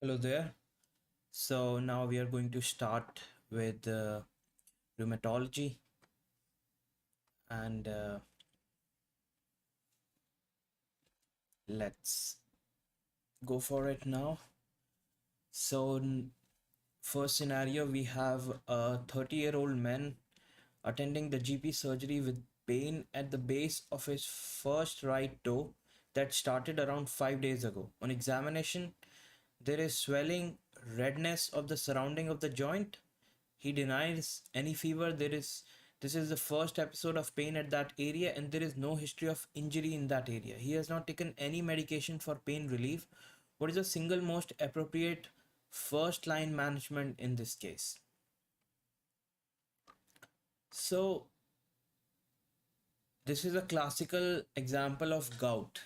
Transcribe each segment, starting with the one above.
Hello there. So now we are going to start with rheumatology and let's go for it now. So first scenario, we have a 30-year-old man attending the GP surgery with pain at the base of his first right toe that started around 5 days ago. On examination, there is swelling, redness of the surrounding of the joint. He denies any fever. This is the first episode of pain at that area and there is no history of injury in that area. He has not taken any medication for pain relief. What is the single most appropriate first line management in this case? So this is a classical example of gout.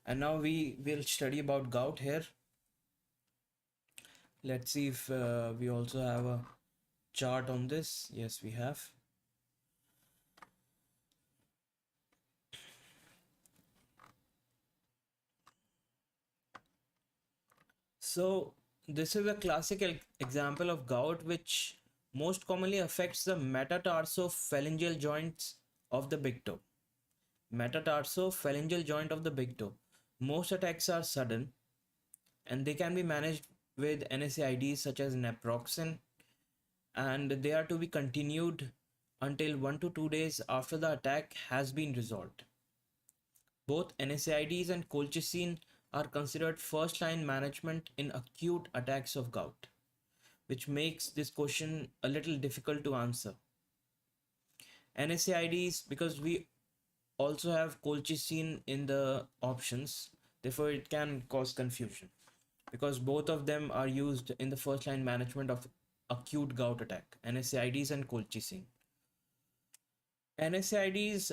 And now we will study about gout here. Let's see if we also have a chart on this. Yes, we have. So this is a classic example of gout which most commonly affects the metatarsophalangeal joints of the big toe. Metatarsophalangeal joint of the big toe. Most attacks are sudden and they can be managed with NSAIDs such as naproxen, and they are to be continued until 1 to 2 days after the attack has been resolved. Both NSAIDs and colchicine are considered first-line management in acute attacks of gout, which makes this question a little difficult to answer. NSAIDs, because we also have colchicine in the options, therefore it can cause confusion because both of them are used in the first-line management of acute gout attack, NSAIDs and colchicine. NSAIDs,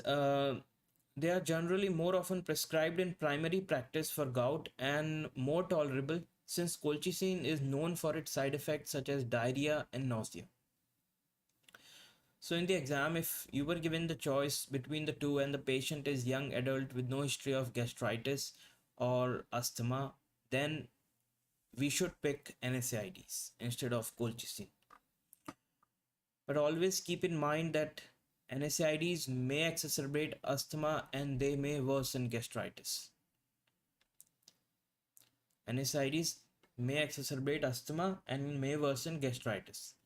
they are generally more often prescribed in primary practice for gout and more tolerable since colchicine is known for its side effects such as diarrhea and nausea. So in the exam, if you were given the choice between the two and the patient is young adult with no history of gastritis or asthma, then we should pick NSAIDs instead of colchicine. But always keep in mind that NSAIDs may exacerbate asthma and they may worsen gastritis. NSAIDs may exacerbate asthma and may worsen gastritis.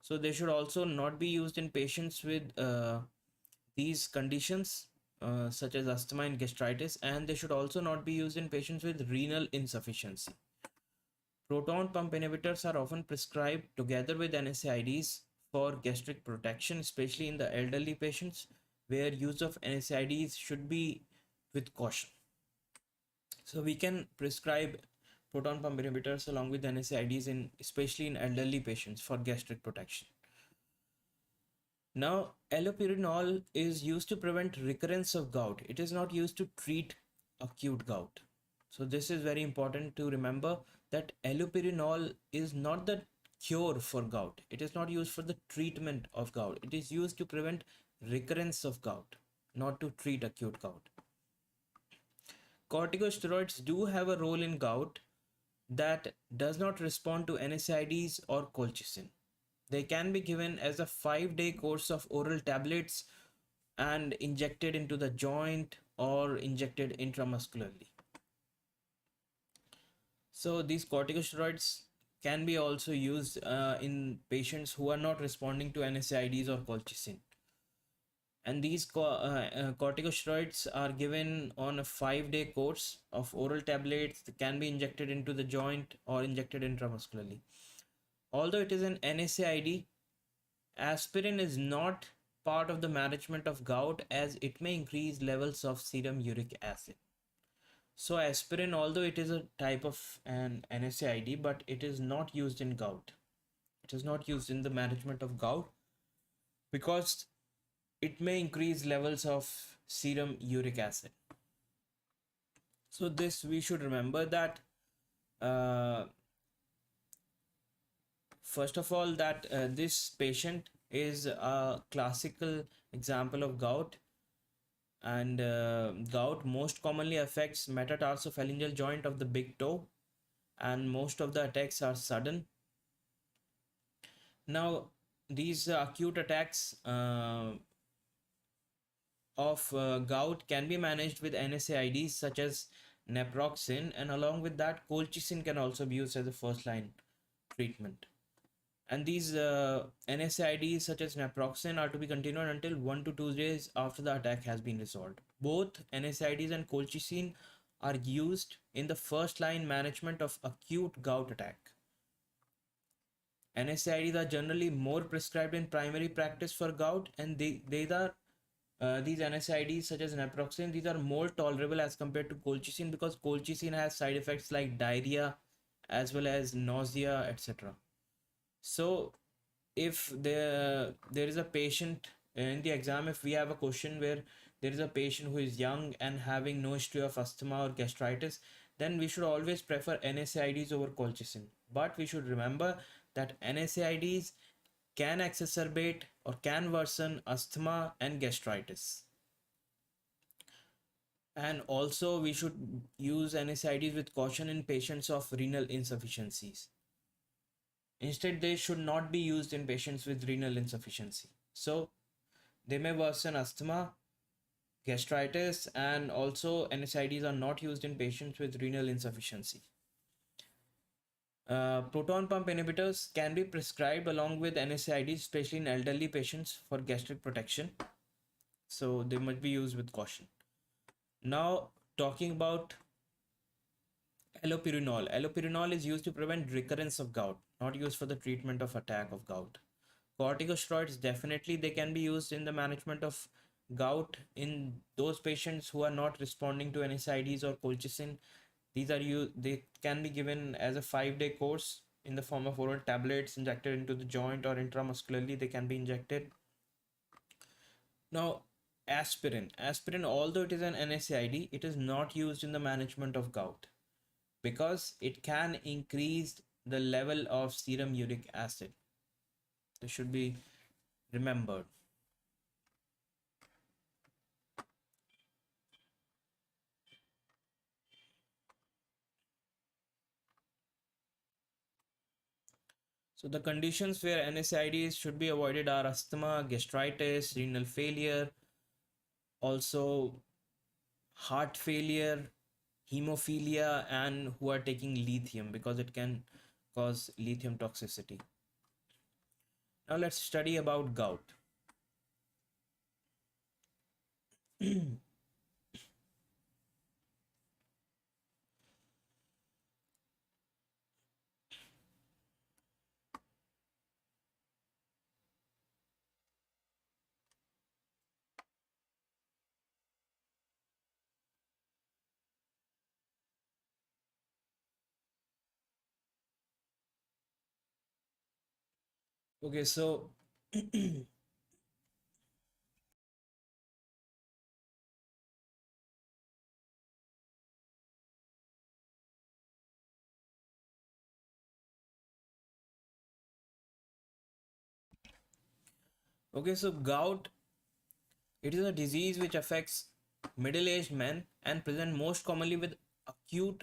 So they should also not be used in patients with these conditions such as asthma and gastritis, and they should also not be used in patients with renal insufficiency. Proton pump inhibitors are often prescribed together with NSAIDs for gastric protection, especially in the elderly patients, where use of NSAIDs should be with caution. So we can prescribe proton pump inhibitors along with NSAIDs in especially in elderly patients for gastric protection. Now, allopurinol is used to prevent recurrence of gout. It is not used to treat acute gout. So this is very important to remember that allopurinol is not the cure for gout. It is not used for the treatment of gout. It is used to prevent recurrence of gout, not to treat acute gout. Corticosteroids do have a role in gout that does not respond to NSAIDs or colchicine. They can be given as a 5-day course of oral tablets and injected into the joint or injected intramuscularly. So these corticosteroids can be also used in patients who are not responding to NSAIDs or colchicine. And these corticosteroids are given on a 5-day course of oral tablets that can be injected into the joint or injected intramuscularly. Although it is an NSAID, aspirin is not part of the management of gout as it may increase levels of serum uric acid. So aspirin, although it is a type of an NSAID, but it is not used in gout. It is not used in the management of gout because it may increase levels of serum uric acid. So this we should remember that first of all that this patient is a classical example of gout, and gout most commonly affects metatarsophalangeal joint of the big toe, and most of the attacks are sudden. Now, these acute attacks of gout can be managed with NSAIDs such as naproxen, and along with that, colchicine can also be used as a first line treatment. And these NSAIDs such as naproxen are to be continued until 1 to 2 days after the attack has been resolved. Both NSAIDs and colchicine are used in the first line management of acute gout attack. NSAIDs are generally more prescribed in primary practice for gout, and they are these NSAIDs such as naproxen, these are more tolerable as compared to colchicine, because colchicine has side effects like diarrhea as well as nausea, etc. So if there is a patient in the exam, if we have a question where there is a patient who is young and having no history of asthma or gastritis, then we should always prefer NSAIDs over colchicine. But we should remember that NSAIDs can exacerbate or can worsen asthma and gastritis. And also, we should use NSAIDs with caution in patients of renal insufficiencies. Instead, they should not be used in patients with renal insufficiency. So, they may worsen asthma, gastritis, and also NSAIDs are not used in patients with renal insufficiency. Proton pump inhibitors can be prescribed along with NSAIDs, especially in elderly patients for gastric protection. So they must be used with caution. Now, talking about allopurinol. Allopurinol is used to prevent recurrence of gout, not used for the treatment of attack of gout. Corticosteroids, definitely they can be used in the management of gout in those patients who are not responding to NSAIDs or colchicine. These are they can be given as a 5-day course in the form of oral tablets injected into the joint, or intramuscularly they can be injected. Now, aspirin, although it is an NSAID, it is not used in the management of gout because it can increase the level of serum uric acid. This should be remembered. So the conditions where NSAIDs should be avoided are asthma, gastritis, renal failure, also heart failure, hemophilia, and who are taking lithium, because it can cause lithium toxicity. Now let's study about gout. Okay, so okay, so gout, it is a disease which affects middle-aged men and present most commonly with acute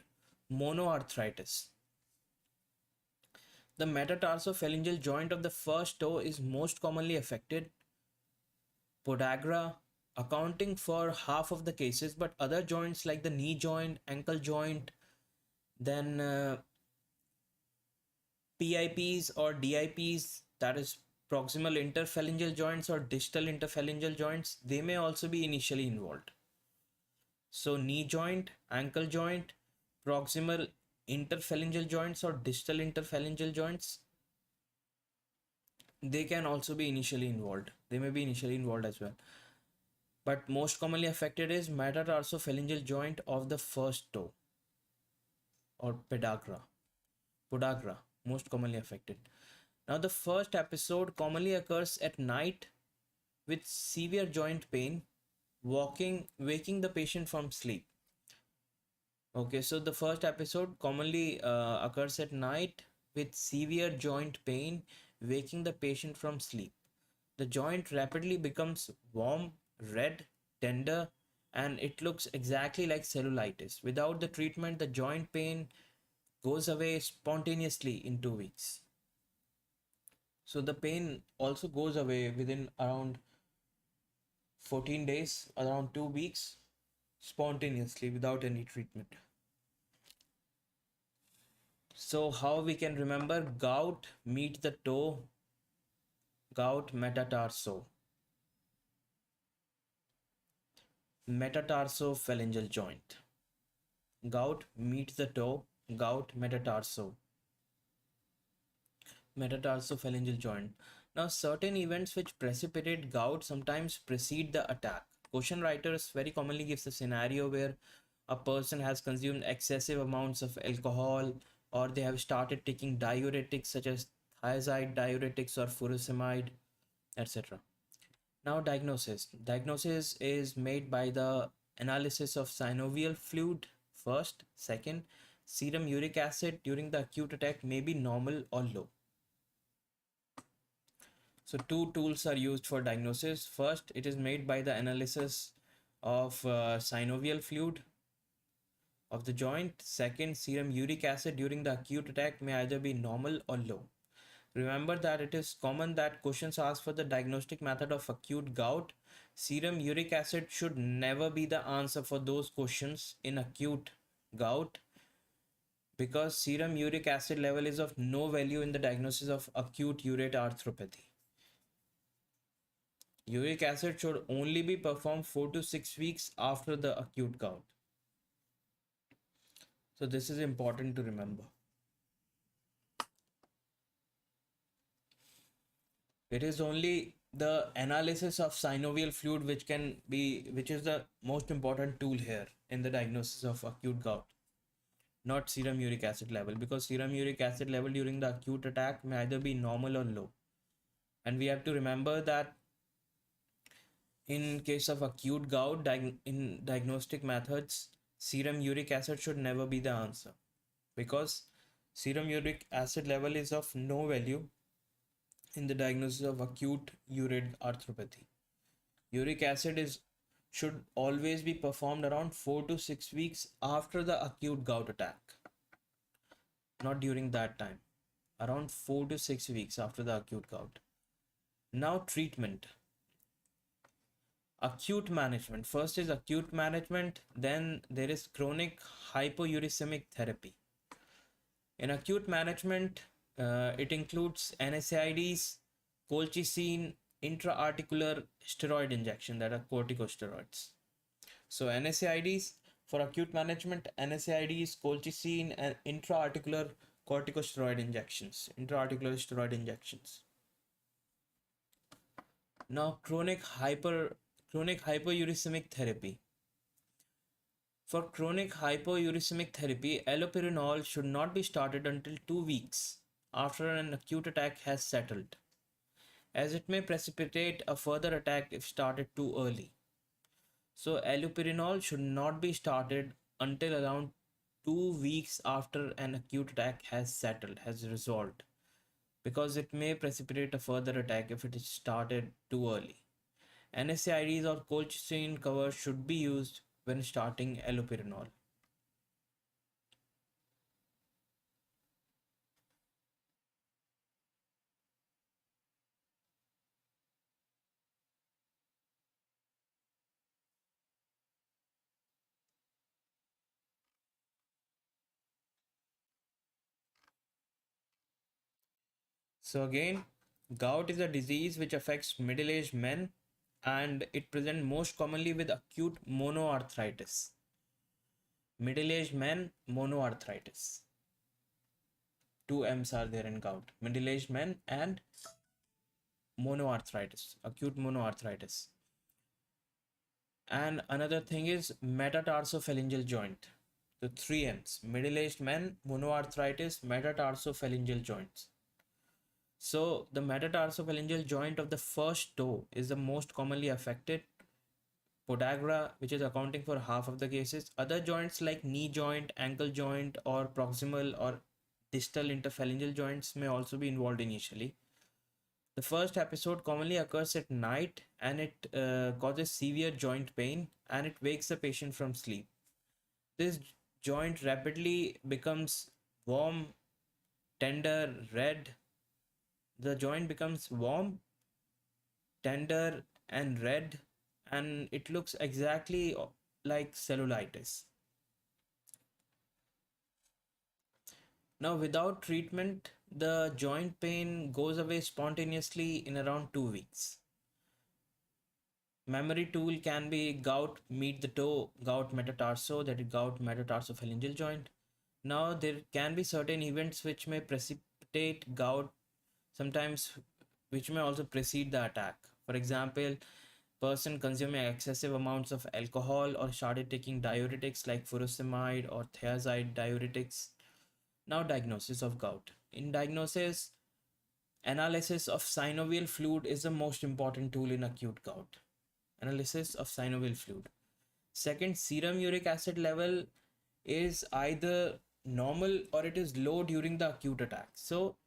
monoarthritis. The metatarsophalangeal joint of the first toe is most commonly affected, podagra accounting for half of the cases, but other joints like the knee joint, ankle joint, then PIPs or DIPs, that is proximal interphalangeal joints or distal interphalangeal joints, they may also be initially involved. So knee joint, ankle joint, proximal interphalangeal joints or distal interphalangeal joints, they can also be initially involved. They may be initially involved as well. But most commonly affected is metatarsophalangeal joint of the first toe, or podagra, most commonly affected. Now the first episode commonly occurs at night with severe joint pain, waking the patient from sleep. Okay, so the first episode commonly occurs at night with severe joint pain, waking the patient from sleep. The joint rapidly becomes warm, red, tender, and it looks exactly like cellulitis. Without the treatment, the joint pain goes away spontaneously in 2 weeks. So the pain also goes away within around 14 days, around 2 weeks, spontaneously without any treatment. So, how we can remember gout, meet the toe, gout, metatarso, metatarso-phalangeal joint. Gout, meet the toe, gout, metatarso-phalangeal joint. Now, certain events which precipitate gout sometimes precede the attack. Question writers very commonly gives a scenario where a person has consumed excessive amounts of alcohol, or they have started taking diuretics such as thiazide diuretics or furosemide, etc. Now, diagnosis. Diagnosis is made by the analysis of synovial fluid first. Second, serum uric acid during the acute attack may be normal or low. So, two tools are used for diagnosis. First, it is made by the analysis of synovial fluid of the joint. Second, serum uric acid during the acute attack may either be normal or low. Remember that it is common that questions ask for the diagnostic method of acute gout. Serum uric acid should never be the answer for those questions in acute gout, because serum uric acid level is of no value in the diagnosis of acute urate arthropathy. Uric acid should only be performed 4 to 6 weeks after the acute gout. So this is important to remember. It is only the analysis of synovial fluid which is the most important tool here in the diagnosis of acute gout, not serum uric acid level, because serum uric acid level during the acute attack may either be normal or low. And we have to remember that in case of acute gout, in diagnostic methods, serum uric acid should never be the answer, because serum uric acid level is of no value in the diagnosis of acute urate arthropathy. Uric acid is should always be performed around 4 to 6 weeks after the acute gout attack, not during that time. Around 4 to 6 weeks after the acute gout. Now, treatment. Acute management. First is acute management, then there is chronic hypouricemic therapy. In acute management, it includes NSAIDs, colchicine, intra-articular steroid injection, that are corticosteroids. So NSAIDs for acute management, NSAIDs, colchicine, and intra-articular corticosteroid injections, intra-articular steroid injections. Now, chronic hyperuricemic therapy. For chronic hypouricemic therapy, allopurinol should not be started until 2 weeks after an acute attack has settled, as it may precipitate a further attack if started too early. So, allopurinol should not be started until around 2 weeks after an acute attack has settled, has resolved, because it may precipitate a further attack if it is started too early. NSAIDs or colchicine cover should be used when starting allopurinol. So again, gout is a disease which affects middle-aged men, and it presents most commonly with acute monoarthritis. Middle-aged men, monoarthritis. Two M's are there in gout. Middle-aged men and monoarthritis, acute monoarthritis. And another thing is metatarsophalangeal joint. The three M's: middle-aged men, monoarthritis, metatarsophalangeal joints. So the metatarsophalangeal joint of the first toe is the most commonly affected, podagra, which is accounting for half of the cases. Other joints like knee joint, ankle joint, or proximal or distal interphalangeal joints may also be involved initially. The first episode commonly occurs at night, and it causes severe joint pain, and it wakes the patient from sleep. This joint rapidly becomes warm, tender, red. The joint becomes warm, tender, and red, and it looks exactly like cellulitis. Now, without treatment, the joint pain goes away spontaneously in around 2 weeks. Memory tool can be gout meet the toe, gout metatarso, that is gout metatarsophalangeal joint. Now, there can be certain events which may precipitate gout, sometimes which may also precede the attack. For example, person consuming excessive amounts of alcohol or started taking diuretics like furosemide or thiazide diuretics. Now, diagnosis of gout. In diagnosis, analysis of synovial fluid is the most important tool in acute gout. Analysis of synovial fluid. Second, serum uric acid level is either normal or it is low during the acute attack. So,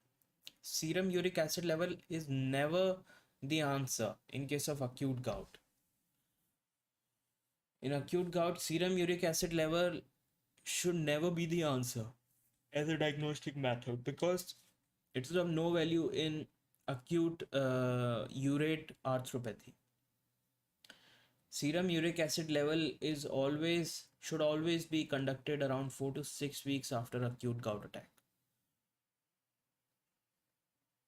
serum uric acid level is never the answer in case of acute gout. In acute gout, serum uric acid level should never be the answer as a diagnostic method because it is of no value in acute urate arthropathy. Serum uric acid level is always should always be conducted around 4 to 6 weeks after acute gout attack.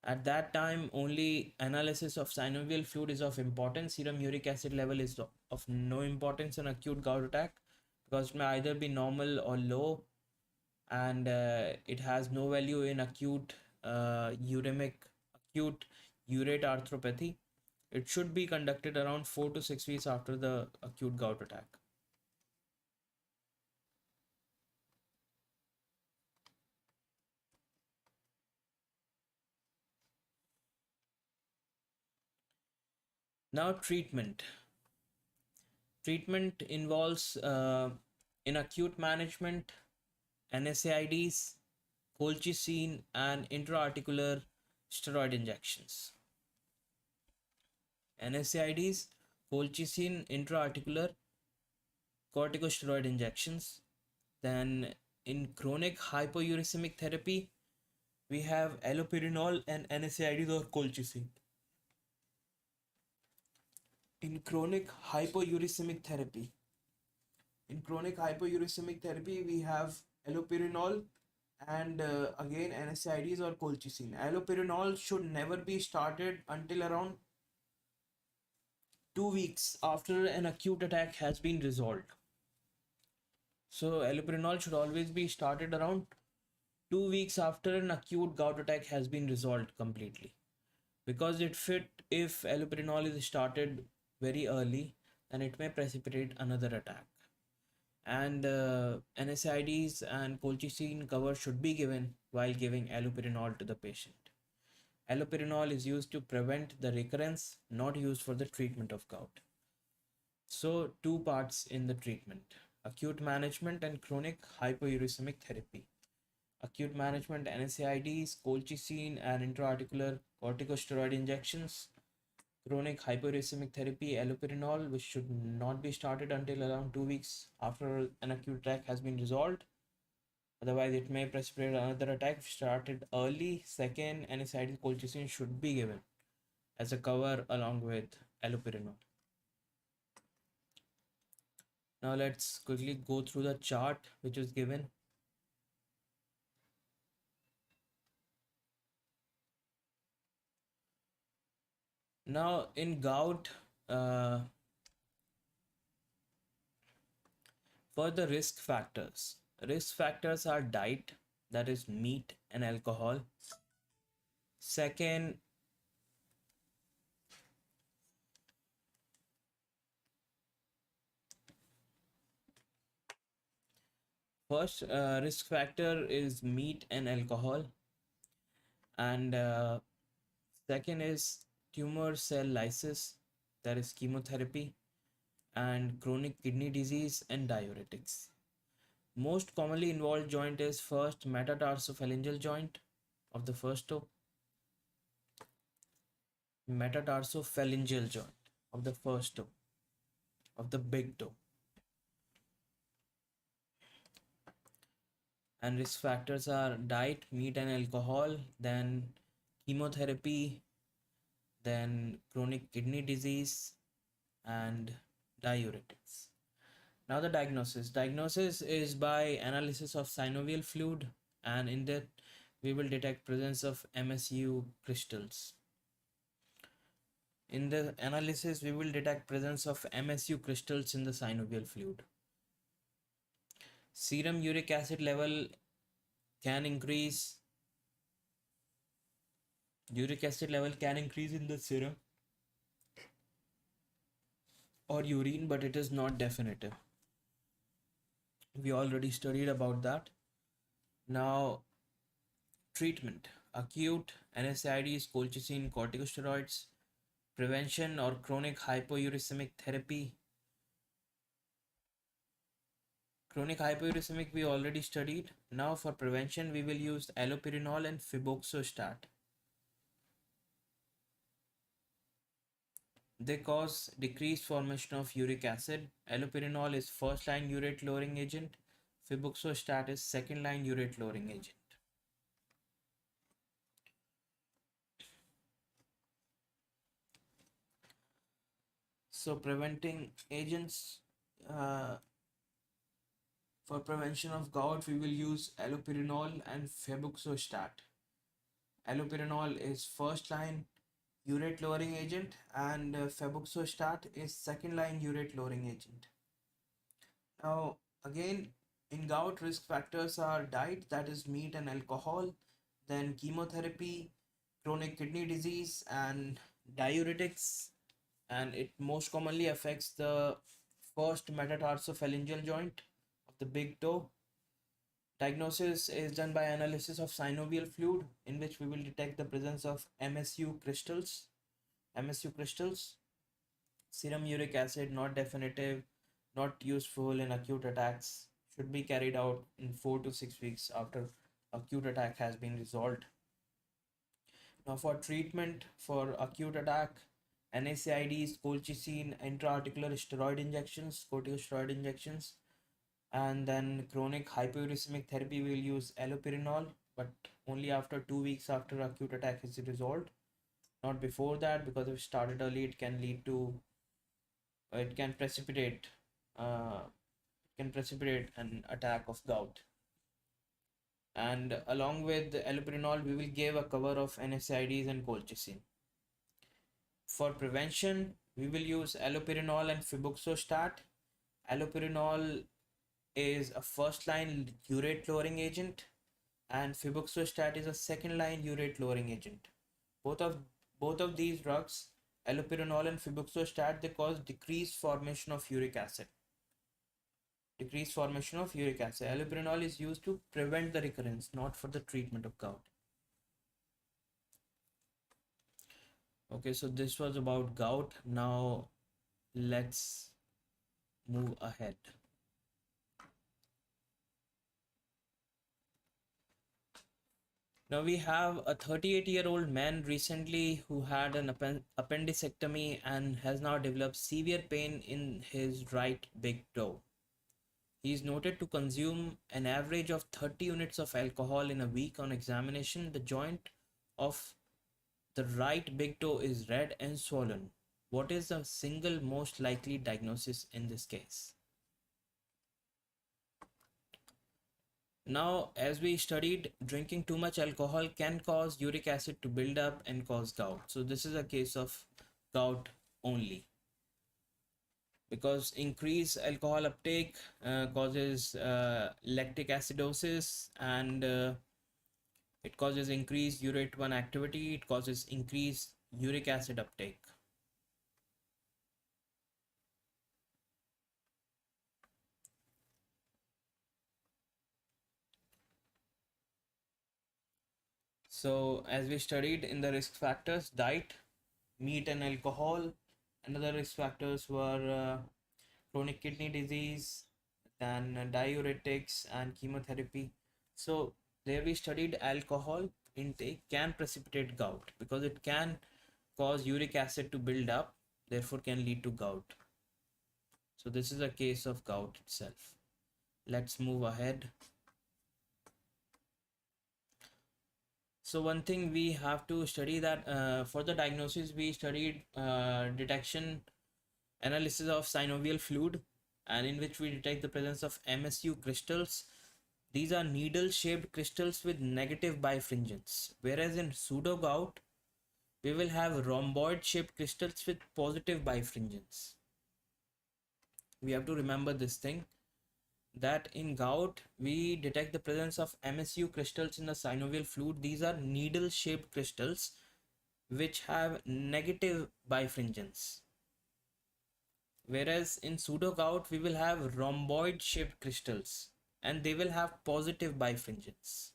At that time, only analysis of synovial fluid is of importance. Serum uric acid level is of no importance in acute gout attack because it may either be normal or low, and it has no value in acute urate arthropathy. It should be conducted around 4 to 6 weeks after the acute gout attack. Now, treatment. Treatment involves in acute management NSAIDs, colchicine, and intraarticular steroid injections. NSAIDs, colchicine, intraarticular corticosteroid injections. Then in chronic hypouricemic therapy, we have allopurinol and NSAIDs or colchicine. In chronic hypouricemic therapy, we have allopurinol and again NSAIDs or colchicine. Allopurinol should never be started until around 2 weeks after an acute attack has been resolved. So allopurinol should always be started around 2 weeks after an acute gout attack has been resolved completely. Because if allopurinol is started very early, then it may precipitate another attack. And NSAIDs and colchicine cover should be given while giving allopurinol to the patient. Allopurinol is used to prevent the recurrence, not used for the treatment of gout. So, two parts in the treatment: acute management and chronic hypouricemic therapy. Acute management NSAIDs, colchicine, and intraarticular corticosteroid injections. Chronic hypouricemic therapy, allopurinol, which should not be started until around 2 weeks after an acute attack has been resolved. Otherwise, it may precipitate another attack if started early. Second, NSAID colchicine should be given as a cover along with allopurinol. Now let's quickly go through the chart which is given. Now in gout, for the risk factors are diet, that is meat and alcohol. Second, first risk factor is meat and alcohol, and second is tumor cell lysis, that is chemotherapy, and chronic kidney disease and diuretics. Most commonly involved joint is first metatarsophalangeal joint of the first toe, metatarsophalangeal joint of the first toe, of the big toe. And risk factors are diet, meat, and alcohol, then chemotherapy, then chronic kidney disease, and diuretics. Now the diagnosis. Diagnosis is by analysis of synovial fluid, and in that we will detect presence of MSU crystals. In the analysis, we will detect presence of MSU crystals in the synovial fluid. Serum uric acid level can increase. Uric acid level can increase in the serum or urine, but it is not definitive. We already studied about that. Now, treatment. Acute NSAIDs, colchicine, corticosteroids, prevention or chronic hypouricemic therapy. Chronic hypouricemic we already studied. Now for prevention we will use allopurinol and febuxostat. They cause decreased formation of uric acid. Allopurinol is first line urate lowering agent. Febuxostat is second line urate lowering agent. So preventing agents, for prevention of gout we will use allopurinol and febuxostat. Allopurinol is first line urate lowering agent, and febuxostat is second line urate lowering agent. Now again, in gout risk factors are diet, that is meat and alcohol, then chemotherapy, chronic kidney disease, and diuretics, and it most commonly affects the first metatarsophalangeal joint of the big toe. Diagnosis is done by analysis of synovial fluid, in which we will detect the presence of MSU crystals. MSU crystals. Serum uric acid not definitive, not useful in acute attacks. Should be carried out in 4 to 6 weeks after acute attack has been resolved. Now for treatment for acute attack, NSAIDs, colchicine, intra-articular steroid injections, corticosteroid injections, and then chronic hypouricemic therapy we will use allopurinol, but only after 2 weeks after acute attack is resolved, not before that, because if started early it can lead to it can precipitate uh, an attack of gout. And along with allopurinol we will give a cover of NSAIDs and colchicine. For prevention we will use allopurinol and febuxostat. Allopurinol is a first line urate lowering agent, and febuxostat is a second line urate lowering agent. Both of these drugs, allopurinol and febuxostat, they cause decreased formation of uric acid. Allopurinol is used to prevent the recurrence, not for the treatment of gout. Okay, so this was about gout. Now let's move ahead. Now we have a 38-year-old man recently who had an appendectomy and has now developed severe pain in his right big toe. He is noted to consume an average of 30 units of alcohol in a week. On examination, the joint of the right big toe is red and swollen. What is the single most likely diagnosis in this case? Now, as we studied, drinking too much alcohol can cause uric acid to build up and cause gout. So this is a case of gout only, because increased alcohol uptake causes lactic acidosis, and it causes increased urate 1 activity, it causes increased uric acid uptake. So as we studied in the risk factors, diet, meat and alcohol. Another risk factors were chronic kidney disease, then diuretics and chemotherapy. So there we studied alcohol intake can precipitate gout because it can cause uric acid to build up, therefore can lead to gout. So this is a case of gout itself. Let's move ahead. So one thing we have to study that for the diagnosis we studied detection analysis of synovial fluid, and in which we detect the presence of MSU crystals. These are needle shaped crystals with negative bifringence, whereas in pseudo gout we will have rhomboid shaped crystals with positive bifringence. We have to remember this thing, that in gout we detect the presence of MSU crystals in the synovial fluid. These are needle shaped crystals which have negative bifringence, whereas in pseudo gout we will have rhomboid shaped crystals and they will have positive bifringence.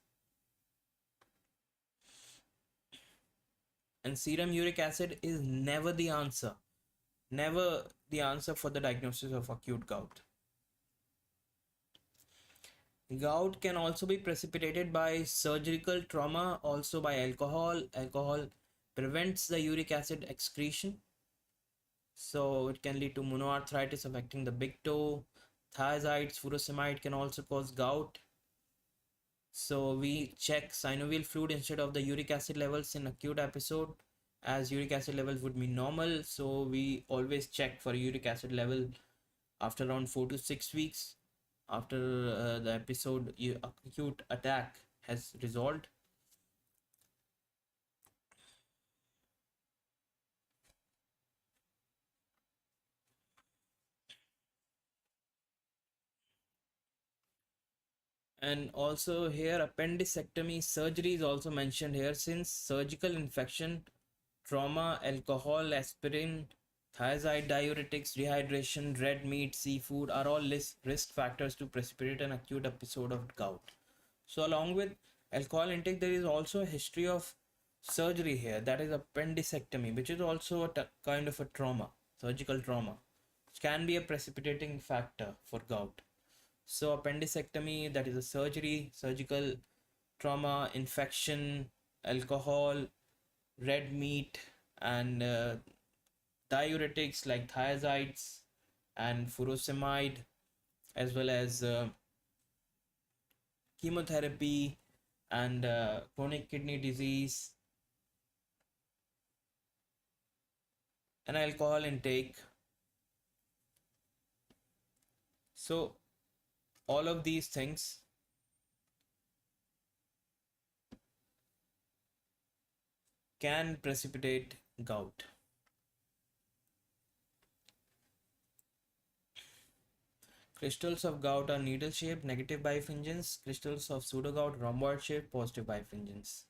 And serum uric acid is never the answer, never the answer for the diagnosis of acute gout. Gout can also be precipitated by surgical trauma, also by alcohol. Alcohol prevents the uric acid excretion, so it can lead to monoarthritis affecting the big toe. Thiazides, furosemide can also cause gout. So we check synovial fluid instead of the uric acid levels in acute episode, as uric acid levels would be normal. So we always check for uric acid level after around 4 to 6 weeks after the episode acute attack has resolved. And also here appendicectomy surgery is also mentioned here, since surgical infection, trauma, alcohol, aspirin, thiazide diuretics, dehydration, red meat, seafood are all risk factors to precipitate an acute episode of gout. So along with alcohol intake, there is also a history of surgery here, that is appendicectomy, which is also a kind of a trauma, surgical trauma, which can be a precipitating factor for gout. So appendicectomy, that is a surgery, surgical trauma, infection, alcohol, red meat, and diuretics like thiazides and furosemide, as well as chemotherapy and chronic kidney disease and alcohol intake. So all of these things can precipitate gout. Crystals of gout are needle shaped, negative bifringence. Crystals of pseudo gout, rhomboid shaped, positive bifringence.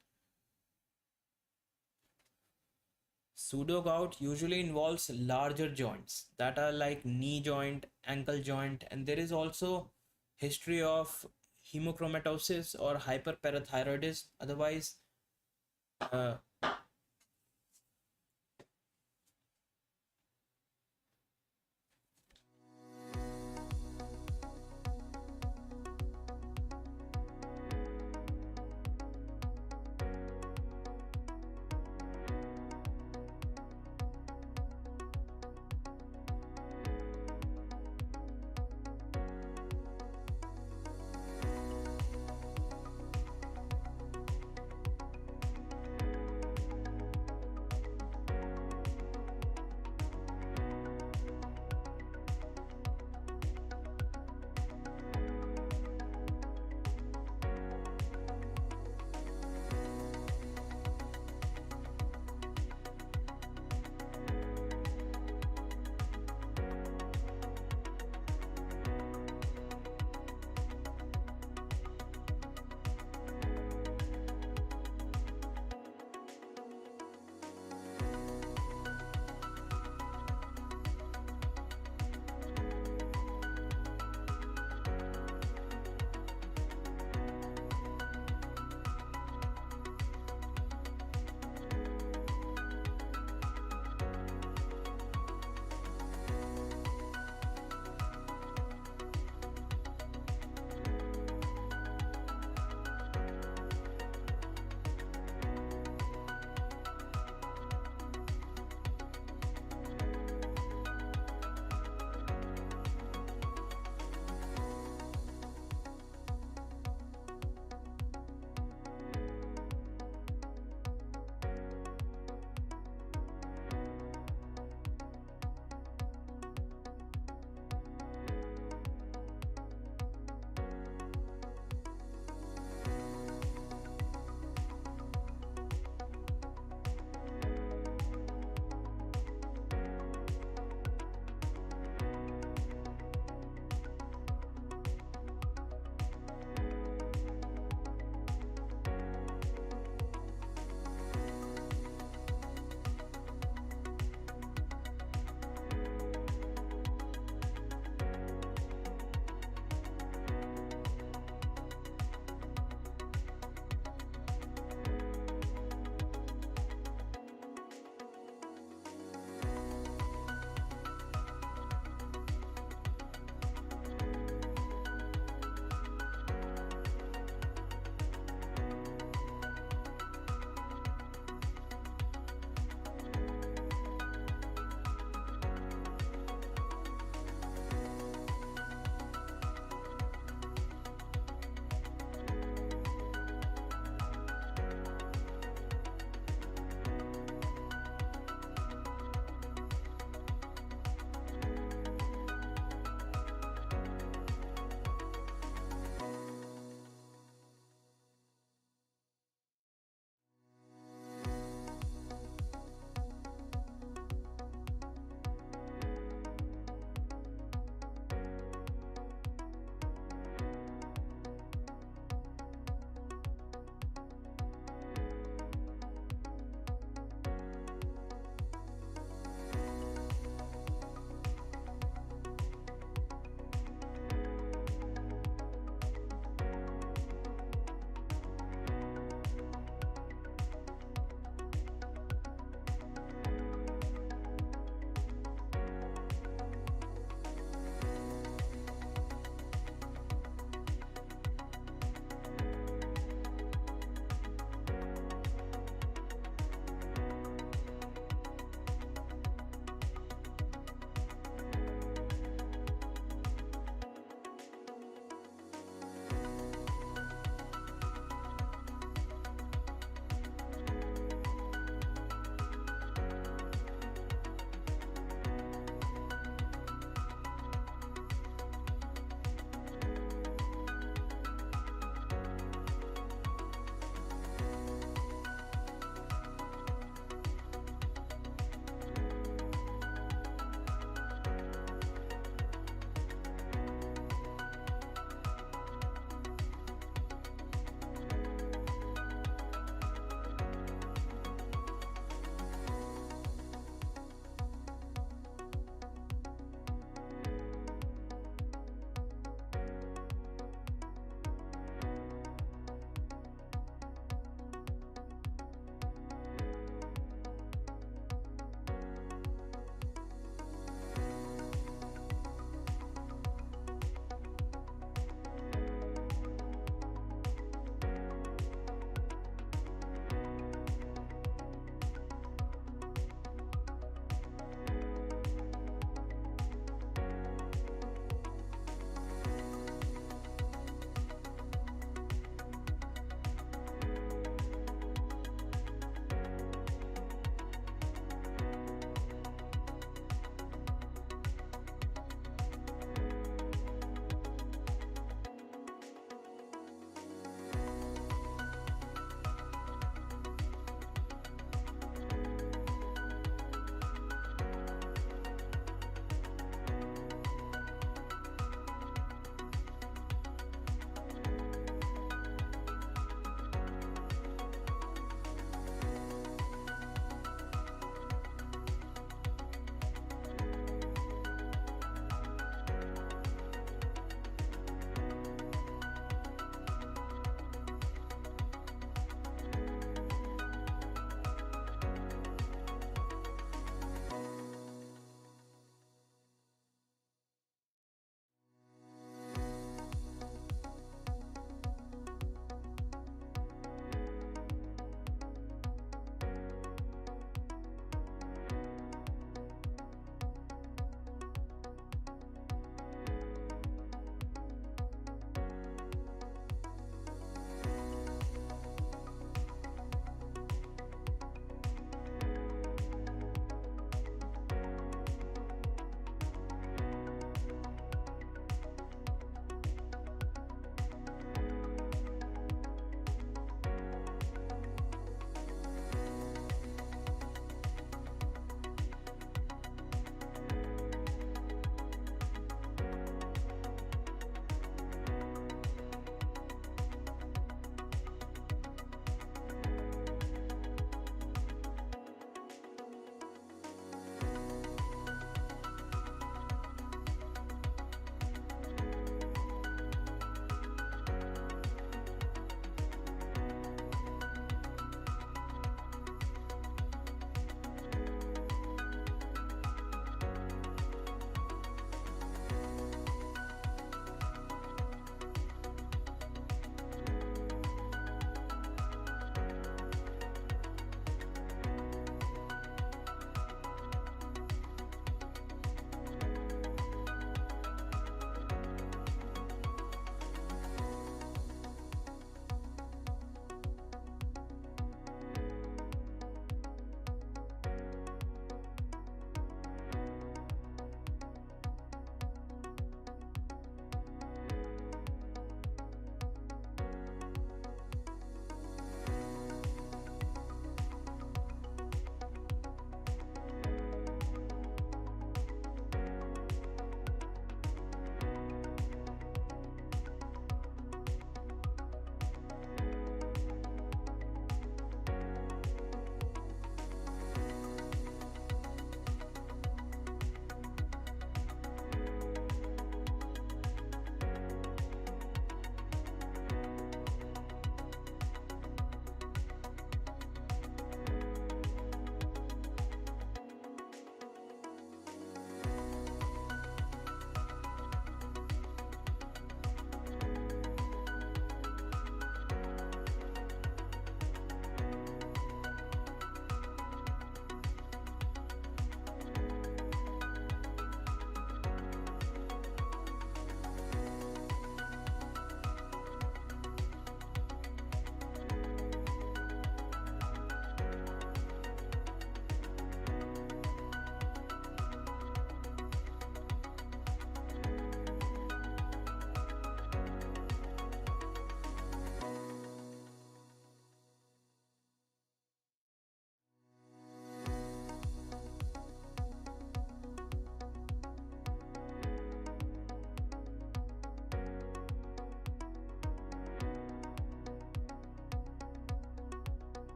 Pseudo gout usually involves larger joints that are like knee joint, ankle joint, and there is also history of hemochromatosis or hyperparathyroidism. Otherwise, uh,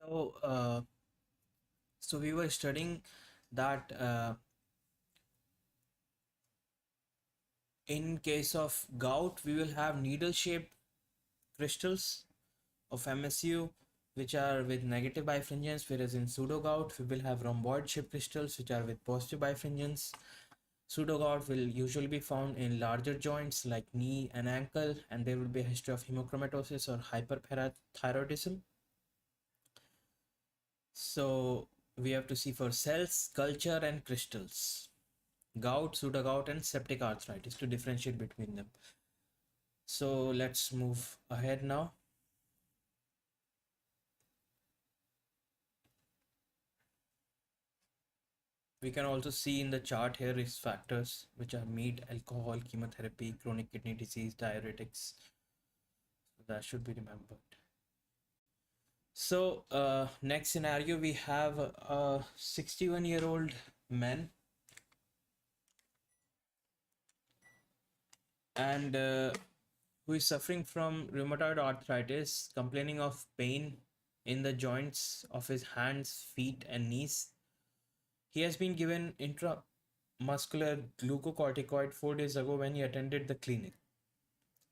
So, so we were studying that in case of gout, we will have needle-shaped crystals of MSU, which are with negative bifringence, whereas in pseudogout, we will have rhomboid-shaped crystals, which are with positive bifringence. Pseudogout will usually be found in larger joints like knee and ankle, and there will be a history of hemochromatosis or hyperparathyroidism. So we have to see for cells, culture, and crystals. Gout, pseudogout, and septic arthritis to differentiate between them. So let's move ahead now. We can also see in the chart here risk factors, which are meat, alcohol, chemotherapy, chronic kidney disease, diuretics. So that should be remembered. So next scenario, we have a 61-year-old man, and who is suffering from rheumatoid arthritis, complaining of pain in the joints of his hands, feet, and knees. He has been given intramuscular glucocorticoid 4 days ago when he attended the clinic,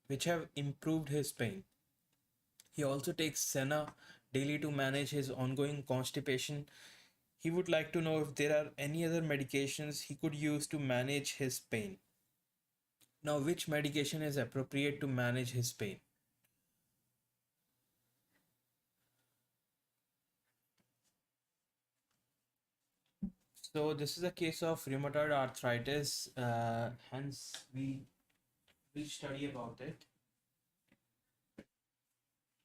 which have improved his pain. He also takes Senna daily to manage his ongoing constipation. He would like to know if there are any other medications he could use to manage his pain. Now, which medication is appropriate to manage his pain? So, this is a case of rheumatoid arthritis, hence, we will study about it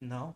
now.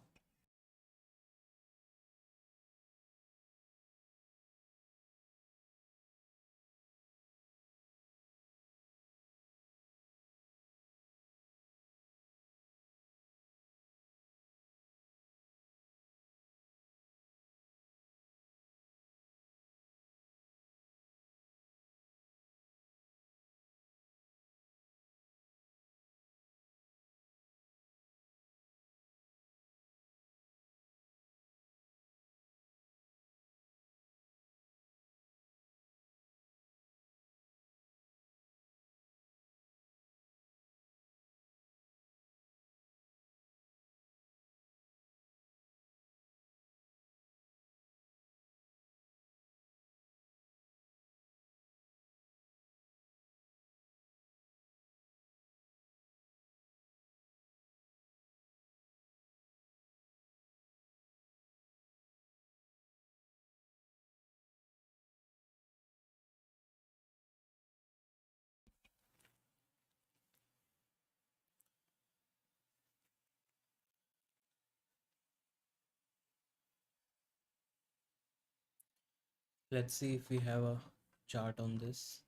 Let's see if we have a chart on this.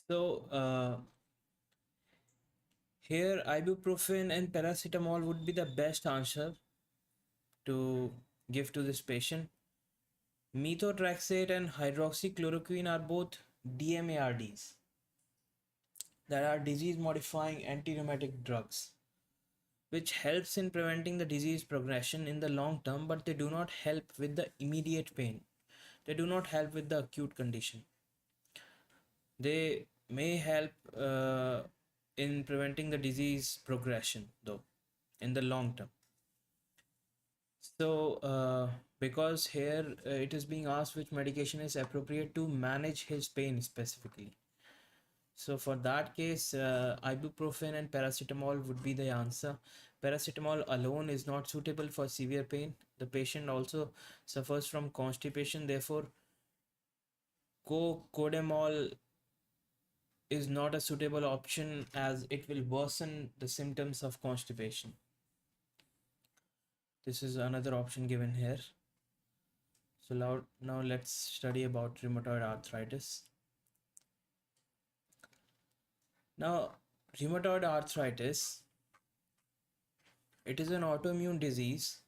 So, here ibuprofen and paracetamol would be the best answer to give to this patient. Methotrexate and hydroxychloroquine are both DMARDs, that are disease modifying anti-rheumatic drugs, which helps in preventing the disease progression in the long term, but they do not help with the immediate pain. They do not help with the acute condition. They may help in preventing the disease progression, though, in the long term. So, because here it is being asked which medication is appropriate to manage his pain specifically. So, for that case, ibuprofen and paracetamol would be the answer. Paracetamol alone is not suitable for severe pain. The patient also suffers from constipation, therefore, codemol is not a suitable option as it will worsen the symptoms of constipation. This is another option given here. So now let's study about rheumatoid arthritis. Now, rheumatoid arthritis, it is an autoimmune disease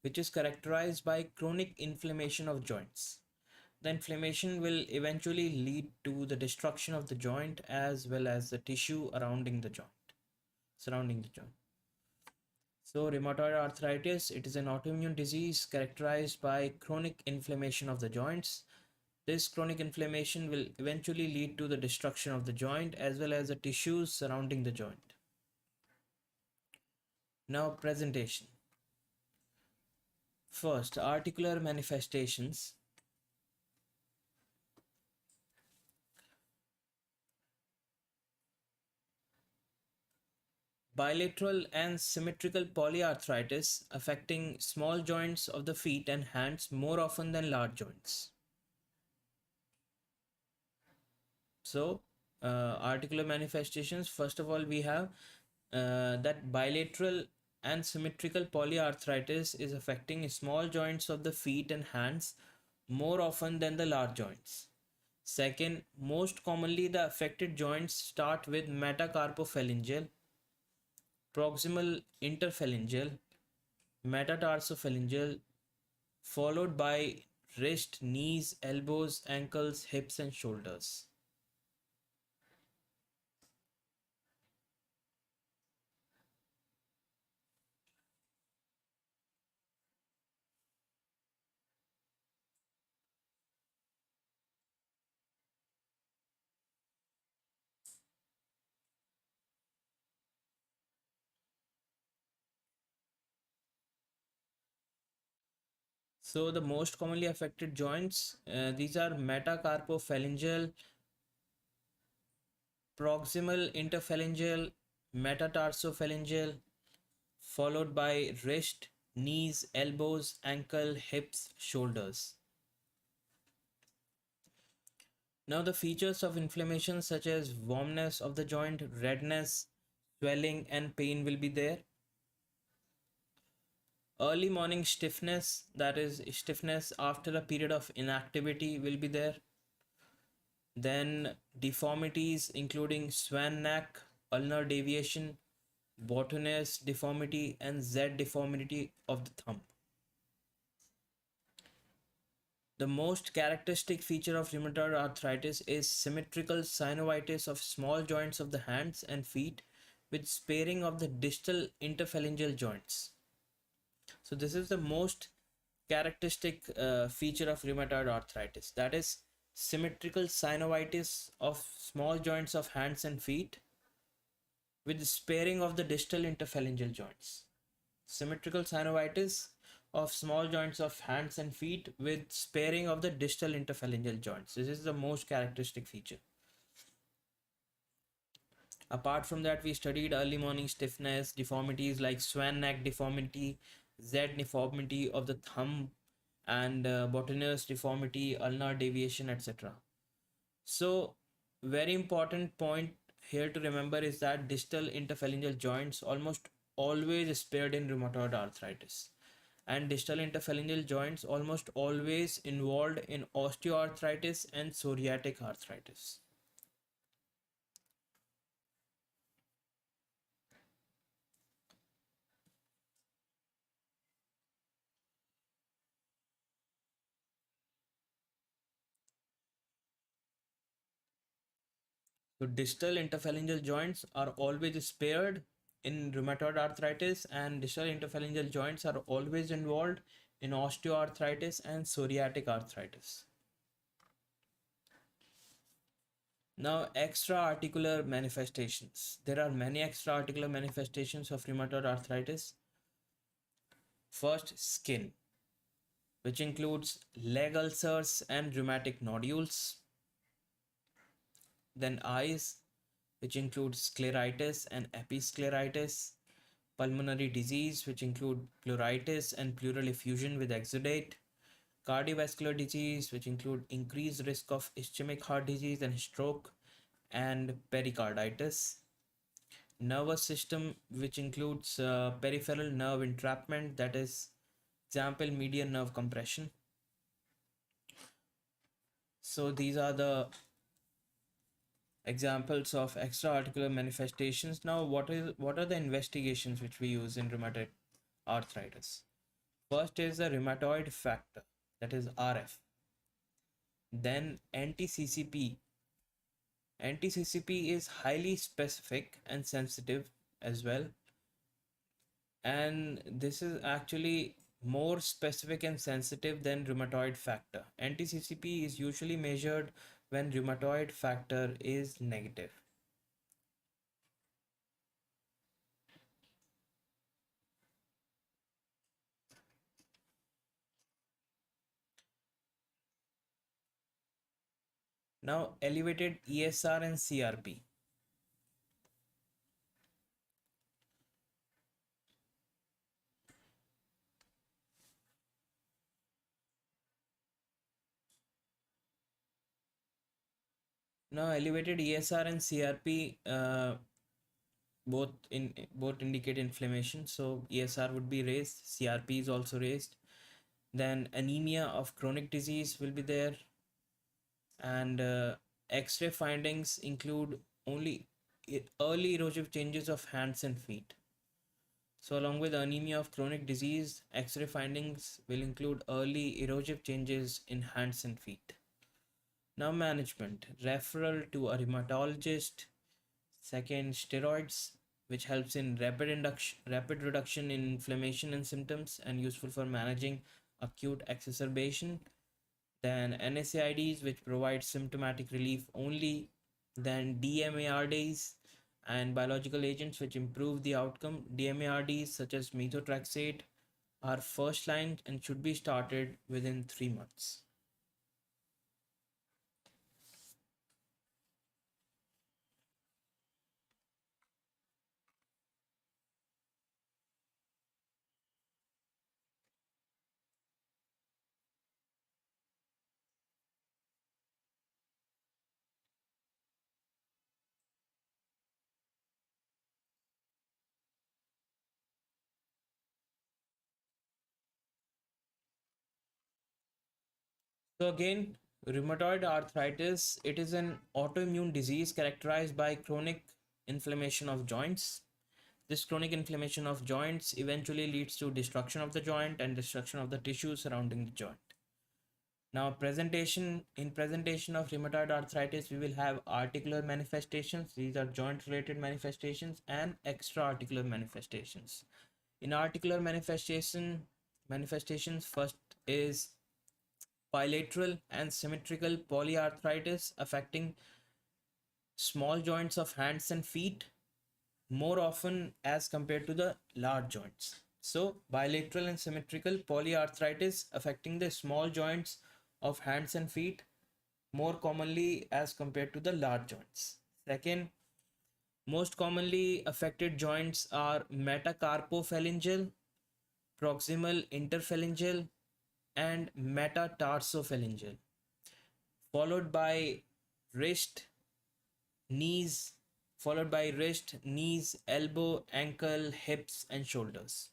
which is characterized by chronic inflammation of joints. The inflammation will eventually lead to the destruction of the joint as well as the tissue surrounding the joint. So, rheumatoid arthritis, it is an autoimmune disease characterized by chronic inflammation of the joints. This chronic inflammation will eventually lead to the destruction of the joint as well as the tissues surrounding the joint. Now, presentation. First, articular manifestations. Bilateral and symmetrical polyarthritis affecting small joints of the feet and hands more often than large joints. So, articular manifestations, first of all, we have that bilateral and symmetrical polyarthritis is affecting small joints of the feet and hands more often than the large joints. Second, most commonly the affected joints start with metacarpophalangeal, proximal interphalangeal, metatarsophalangeal, followed by wrist, knees, elbows, ankles, hips, and shoulders. So the most commonly affected joints, these are metacarpophalangeal, proximal interphalangeal, metatarsophalangeal, followed by wrist, knees, elbows, ankle, hips, shoulders. Now the features of inflammation such as warmness of the joint, redness, swelling and pain will be there. Early morning stiffness, that is stiffness after a period of inactivity, will be there. Then deformities including swan neck, ulnar deviation, Bottomless deformity and Z deformity of the thumb. The most characteristic feature of rheumatoid arthritis is symmetrical synovitis of small joints of the hands and feet with sparing of the distal interphalangeal joints. So this is the most characteristic feature of rheumatoid arthritis, that is symmetrical synovitis of small joints of hands and feet with sparing of the distal interphalangeal joints. Symmetrical synovitis of small joints of hands and feet with sparing of the distal interphalangeal joints. This is the most characteristic feature. Apart from that, we studied early morning stiffness, deformities like swan neck deformity, Z deformity of the thumb, and botanus deformity, ulnar deviation, etc. So, very important point here to remember is that distal interphalangeal joints almost always spared in rheumatoid arthritis, and distal interphalangeal joints almost always involved in osteoarthritis and psoriatic arthritis. So distal interphalangeal joints are always spared in rheumatoid arthritis, and distal interphalangeal joints are always involved in osteoarthritis and psoriatic arthritis. Now, extra articular manifestations. There are many extra articular manifestations of rheumatoid arthritis. First, skin, which includes leg ulcers and rheumatic nodules. Then, eyes, which include scleritis and episcleritis. Pulmonary disease, which include pleuritis and pleural effusion with exudate. Cardiovascular disease, which include increased risk of ischemic heart disease and stroke, and pericarditis. Nervous system, which includes peripheral nerve entrapment, that is example median nerve compression. So these are the examples of extra-articular manifestations. Now what are the investigations which we use in rheumatoid arthritis? First is the rheumatoid factor, that is RF. Then anti-CCP. Anti-CCP is highly specific and sensitive as well, and this is actually more specific and sensitive than rheumatoid factor. Anti-CCP is usually measured when rheumatoid factor is negative. Now, elevated ESR and CRP. Now, elevated ESR and CRP both indicate inflammation. So ESR would be raised, CRP is also raised. Then anemia of chronic disease will be there, and X-ray findings include only early erosive changes of hands and feet. So along with anemia of chronic disease, X-ray findings will include early erosive changes in hands and feet. Now management, referral to a rheumatologist. Second, steroids, which helps in rapid reduction in inflammation and symptoms and useful for managing acute exacerbation. Then NSAIDs, which provide symptomatic relief only. Then DMARDs and biological agents which improve the outcome. DMARDs such as methotrexate are first line and should be started within 3 months. So again, rheumatoid arthritis, it is an autoimmune disease characterized by chronic inflammation of joints. This chronic inflammation of joints eventually leads to destruction of the joint and destruction of the tissue surrounding the joint. Now, presentation of rheumatoid arthritis, we will have articular manifestations. These are joint related manifestations and extra articular manifestations. In articular manifestations, first is bilateral and symmetrical polyarthritis affecting small joints of hands and feet more often as compared to the large joints. So, bilateral and symmetrical polyarthritis affecting the small joints of hands and feet more commonly as compared to the large joints. Second, most commonly affected joints are metacarpophalangeal, proximal interphalangeal, and metatarsophalangeal, followed by wrist, knees, elbow, ankle, hips, and shoulders.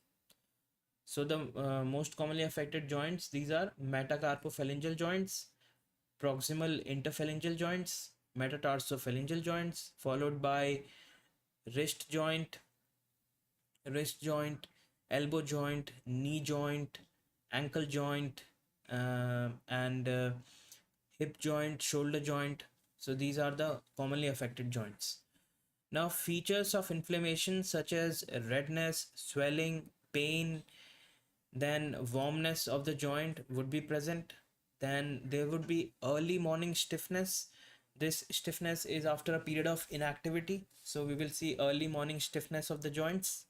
So the most commonly affected joints, these are metacarpophalangeal joints, proximal interphalangeal joints, metatarsophalangeal joints, followed by wrist joint, elbow joint, knee joint, ankle joint, and hip joint, shoulder joint. So these are the commonly affected joints. Now, features of inflammation such as redness, swelling, pain, then warmness of the joint would be present. Then there would be early morning stiffness. This stiffness is after a period of inactivity, so we will see early morning stiffness of the joints.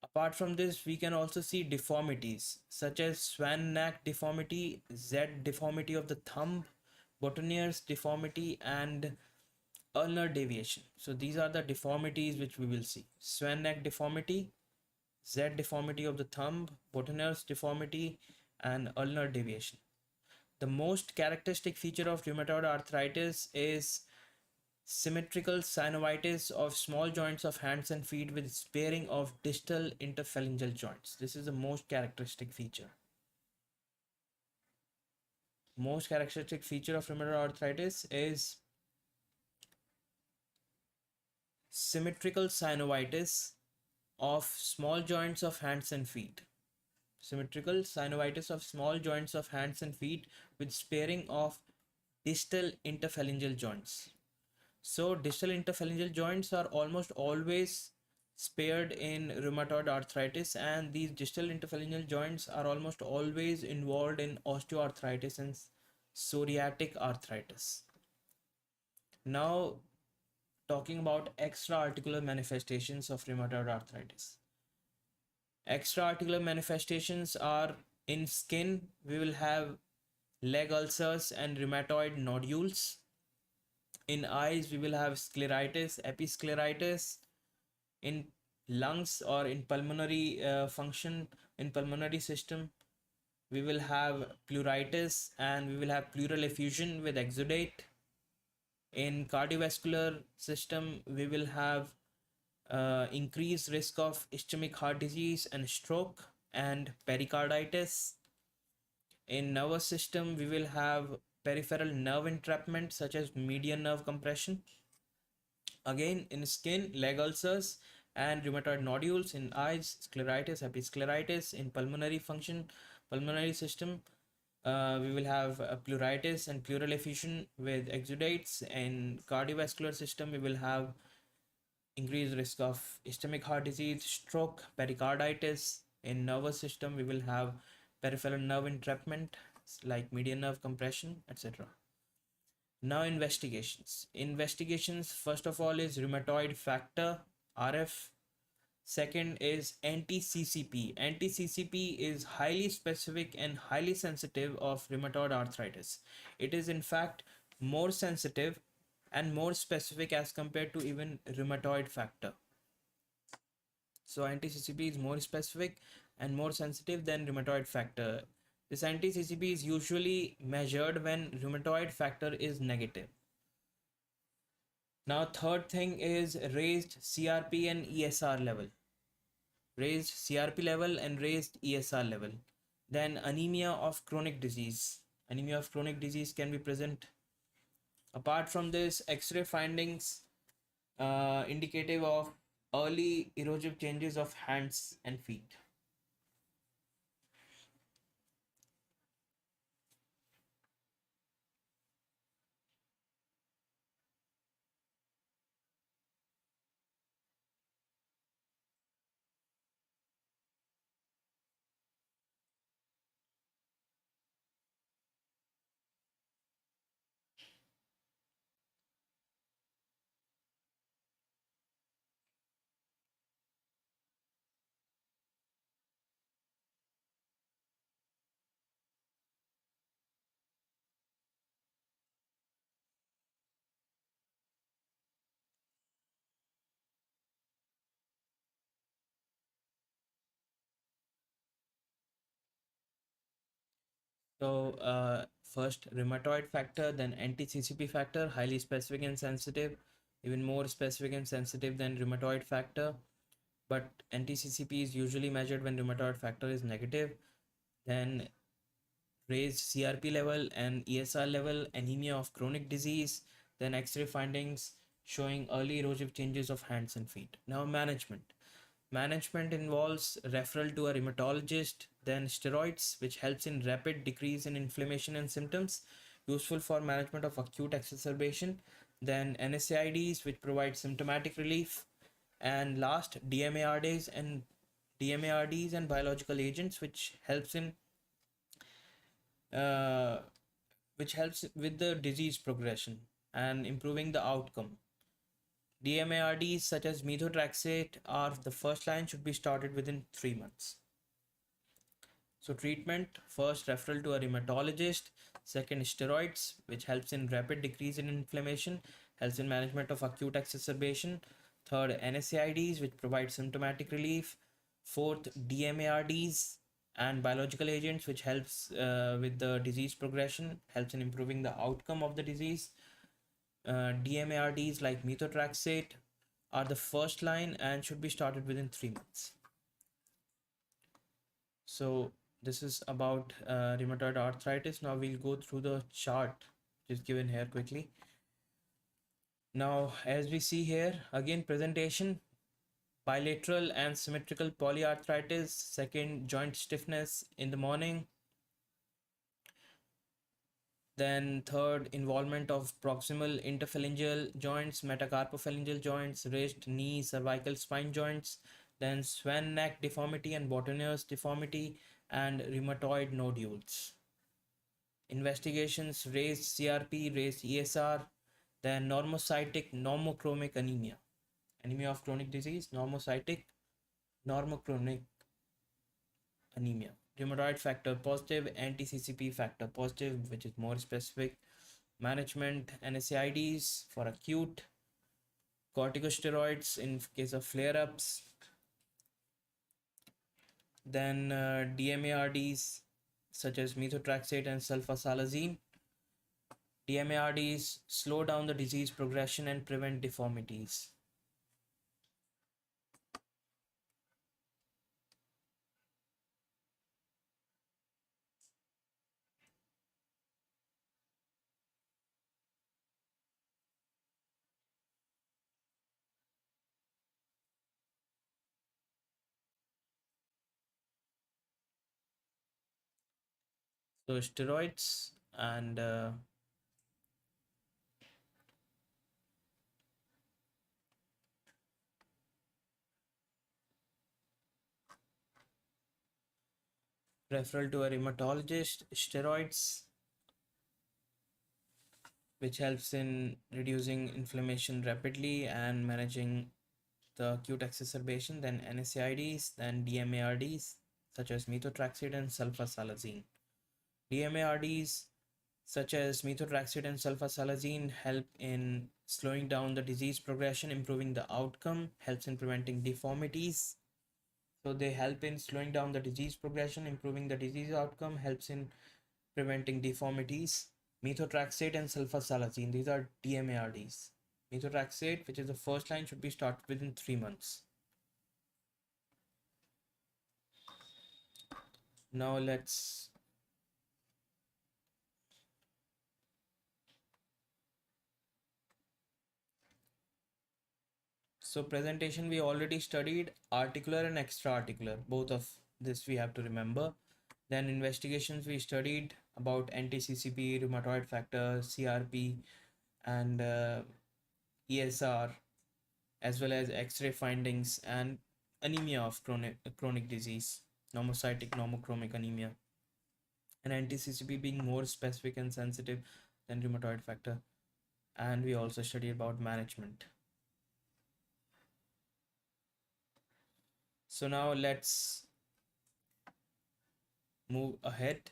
Apart from this, we can also see deformities such as swan neck deformity, Z deformity of the thumb, boutonniere's deformity, and ulnar deviation. So these are the deformities which we will see: swan neck deformity, Z deformity of the thumb, boutonniere's deformity, and ulnar deviation. The most characteristic feature of rheumatoid arthritis is symmetrical synovitis of small joints of hands and feet with sparing of distal interphalangeal joints. This is the most characteristic feature. Most characteristic feature of rheumatoid arthritis is symmetrical synovitis of small joints of hands and feet. symmetrical synovitis of small joints of hands and feet with sparing of distal interphalangeal joints. So distal interphalangeal joints are almost always spared in rheumatoid arthritis, and these distal interphalangeal joints are almost always involved in osteoarthritis and psoriatic arthritis. Now, talking about extra-articular manifestations of rheumatoid arthritis. Extra-articular manifestations are in skin, we will have leg ulcers and rheumatoid nodules. In eyes, we will have scleritis, episcleritis. In lungs or in pulmonary function, in pulmonary system, we will have pleuritis and we will have pleural effusion with exudate. In cardiovascular system, we will have increased risk of ischemic heart disease and stroke and pericarditis. In nervous system, we will have peripheral nerve entrapment such as median nerve compression. Again, in skin, leg ulcers and rheumatoid nodules. In eyes, scleritis, episcleritis. In pulmonary function, pulmonary system, we will have pleuritis and pleural effusion with exudates. In cardiovascular system, we will have increased risk of ischemic heart disease, stroke, pericarditis. In nervous system, we will have peripheral nerve entrapment like median nerve compression, etc. Now, investigations. Investigations, first of all, is rheumatoid factor, RF. Second is anti-CCP. Anti-CCP is highly specific and highly sensitive of rheumatoid arthritis. It is in fact more sensitive and more specific as compared to even rheumatoid factor. So anti-CCP is more specific and more sensitive than rheumatoid factor. This anti-CCP is usually measured when rheumatoid factor is negative. Now, third thing is raised CRP and ESR level. Raised CRP level and raised ESR level. Then anemia of chronic disease. Anemia of chronic disease can be present. Apart from this, X-ray findings indicative of early erosive changes of hands and feet. First rheumatoid factor, then anti-CCP factor, highly specific and sensitive, even more specific and sensitive than rheumatoid factor. But anti-CCP is usually measured when rheumatoid factor is negative. Then raised CRP level and ESR level, anemia of chronic disease, then X-ray findings showing early erosive changes of hands and feet. Now management. Management involves referral to a rheumatologist, then steroids, which helps in rapid decrease in inflammation and symptoms, useful for management of acute exacerbation, then NSAIDs, which provide symptomatic relief, and last DMARDs and biological agents, uh, which helps with the disease progression and improving the outcome. DMARDs such as methotrexate are the first line, should be started within 3 months. So treatment, first referral to a rheumatologist, second steroids, which helps in rapid decrease in inflammation, helps in management of acute exacerbation, third NSAIDs, which provide symptomatic relief, fourth DMARDs and biological agents, which helps with the disease progression, helps in improving the outcome of the disease. DMARDs like methotrexate are the first line and should be started within 3 months. So this is about rheumatoid arthritis. Now we'll go through the chart which is given here quickly. Now, as we see here, again presentation, Bilateral and symmetrical polyarthritis, second, joint stiffness in the morning. Then third, involvement of proximal interphalangeal joints, metacarpophalangeal joints, wrist, knee, cervical spine joints. Then swan neck deformity and Bottom's deformity and rheumatoid nodules. Investigations: raised CRP, raised ESR. Then normocytic normochromic anemia, anemia of chronic disease, normocytic normochromic anemia. Rheumatoid factor positive, anti-CCP factor positive, which is more specific. Management: NSAIDs for acute, corticosteroids in case of flare-ups, then DMARDs such as methotrexate and sulfasalazine. DMARDs slow down the disease progression and prevent deformities. So steroids and referral to a rheumatologist. Steroids, which helps in reducing inflammation rapidly and managing the acute exacerbation. Then NSAIDs, then DMARDs such as methotrexate and sulfasalazine. DMARDs such as methotrexate and sulfasalazine help in slowing down the disease progression, improving the outcome, helps in preventing deformities. So they help in slowing down the disease progression, improving the disease outcome, helps in preventing deformities. Methotrexate and sulfasalazine, these are DMARDs. Methotrexate, which is the first line, should be started within 3 months. Now let's so presentation we already studied articular and extra-articular. Both of this we have to remember. Then investigations we studied about anti-CCP, rheumatoid factor, CRP, and ESR, as well as X-ray findings and anemia of chronic disease, normocytic normochromic anemia, and anti-CCP being more specific and sensitive than rheumatoid factor. And we also studied about management. So now let's move ahead.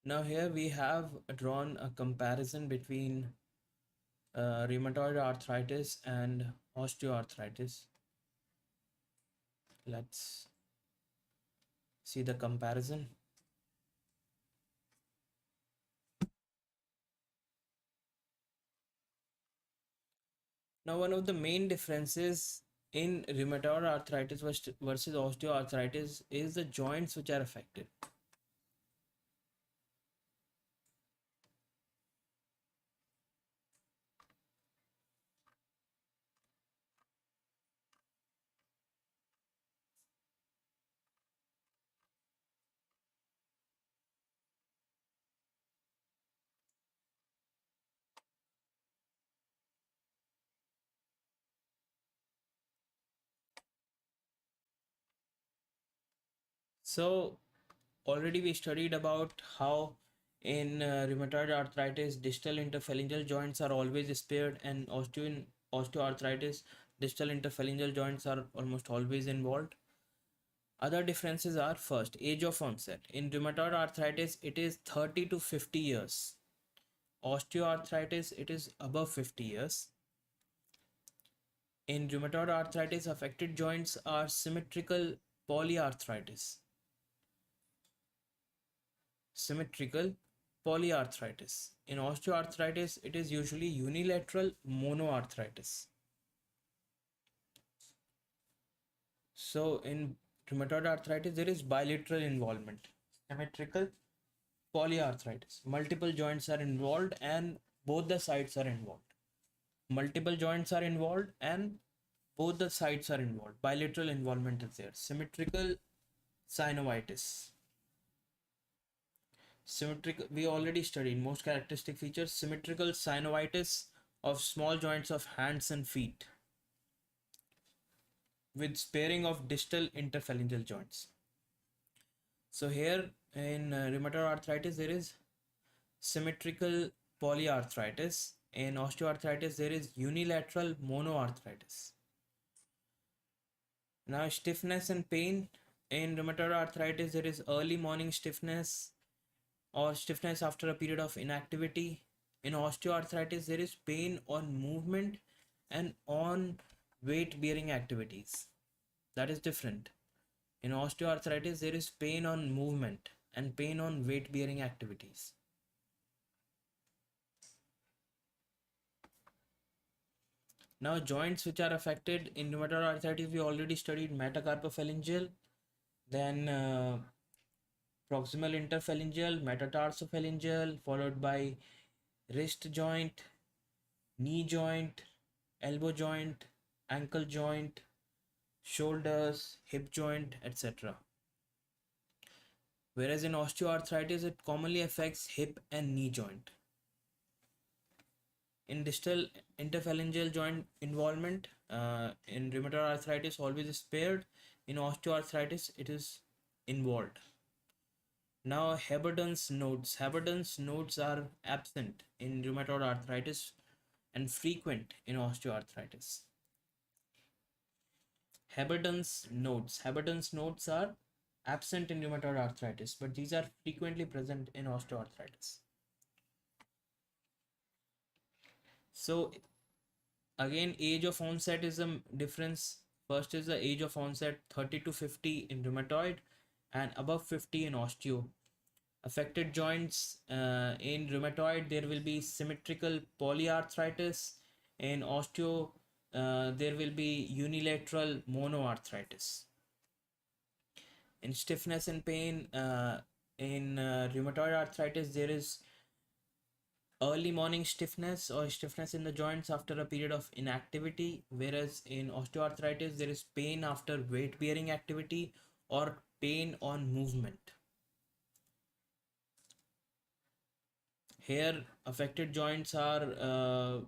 Now here we have drawn a comparison between rheumatoid arthritis and osteoarthritis. Let's see the comparison. Now, one of the main differences in rheumatoid arthritis versus osteoarthritis is the joints which are affected. So already we studied about how In rheumatoid arthritis, distal interphalangeal joints are always spared, and osteoarthritis, distal interphalangeal joints are almost always involved. Other differences are: first, age of onset. In rheumatoid arthritis, it is 30 to 50 years. Osteoarthritis, it is above 50 years. In rheumatoid arthritis, affected joints are symmetrical polyarthritis. Symmetrical polyarthritis. In osteoarthritis, it is usually unilateral monoarthritis. So in rheumatoid arthritis, there is bilateral involvement. Symmetrical polyarthritis. Multiple joints are involved and both the sides are involved. Multiple joints are involved and both the sides are involved. Bilateral involvement is there. Symmetrical synovitis. Symmetrical, we already studied most characteristic features. Symmetrical synovitis of small joints of hands and feet with sparing of distal interphalangeal joints. So here in rheumatoid arthritis there is symmetrical polyarthritis. In osteoarthritis there is unilateral monoarthritis. Now stiffness and pain. In rheumatoid arthritis there is early morning stiffness or stiffness after a period of inactivity. In osteoarthritis there is pain on movement and on weight bearing activities. That is different. In osteoarthritis there is pain on movement and pain on weight bearing activities. Now joints which are affected in rheumatoid arthritis, we already studied metacarpophalangeal, then proximal interphalangeal, metatarsophalangeal, followed by wrist joint, knee joint, elbow joint, ankle joint, shoulders, hip joint, etc. Whereas in osteoarthritis, it commonly affects hip and knee joint. In distal interphalangeal joint involvement, in rheumatoid arthritis, always spared. In osteoarthritis, it is involved. Now, Heberden's nodes. Heberden's nodes are absent in rheumatoid arthritis and frequent in osteoarthritis. Heberden's nodes are absent in rheumatoid arthritis, but these are frequently present in osteoarthritis. So again, age of onset is a difference. First is the age of onset, 30 to 50 in rheumatoid and above 50 in osteo. Affected joints, in rheumatoid there will be symmetrical polyarthritis. In osteo there will be unilateral monoarthritis. In stiffness and pain, in rheumatoid arthritis there is early morning stiffness or stiffness in the joints after a period of inactivity, whereas in osteoarthritis there is pain after weight bearing activity or pain on movement. Here affected joints are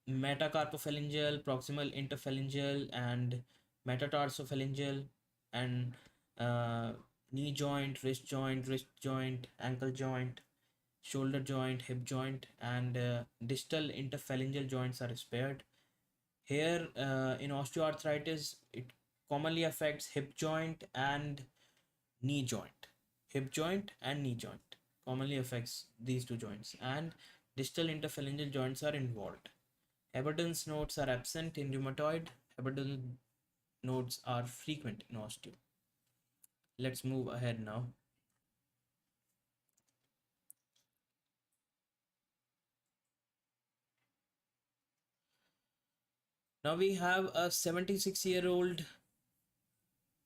metacarpophalangeal, proximal interphalangeal, and metatarsophalangeal, and knee joint, wrist joint, ankle joint, shoulder joint, hip joint, and distal interphalangeal joints are spared. Here in osteoarthritis, it commonly affects hip joint and knee joint. Hip joint and knee joint commonly affects these two joints, and distal interphalangeal joints are involved. Heberden's nodes are absent in rheumatoid. Heberden nodes are frequent in osteo. Let's move ahead now. Now we have a 76-year-old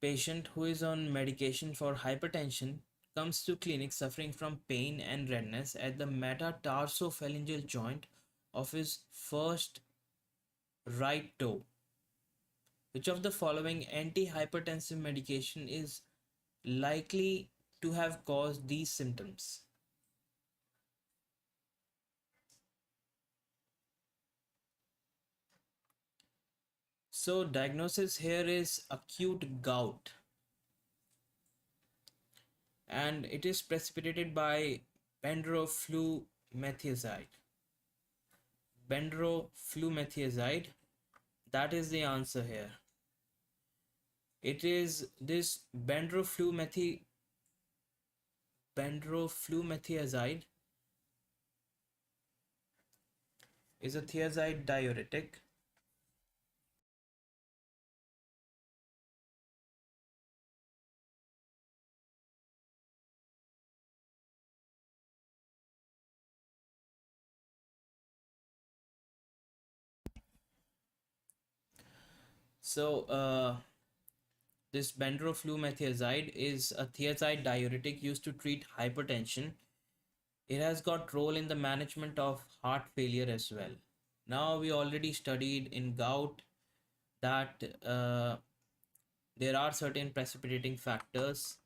patient who is on medication for hypertension comes to clinic suffering from pain and redness at the metatarsophalangeal joint of his first right toe. Which of the following antihypertensive medication is likely to have caused these symptoms? So diagnosis here is acute gout, and it is precipitated by Bendroflumethiazide. Bendroflumethiazide. That is the answer here. It is this bendroflumethiazide is a thiazide diuretic. So this bendroflumethiazide is a thiazide diuretic used to treat hypertension. It has got role in the management of heart failure as well. Now we already studied in gout that there are certain precipitating factors,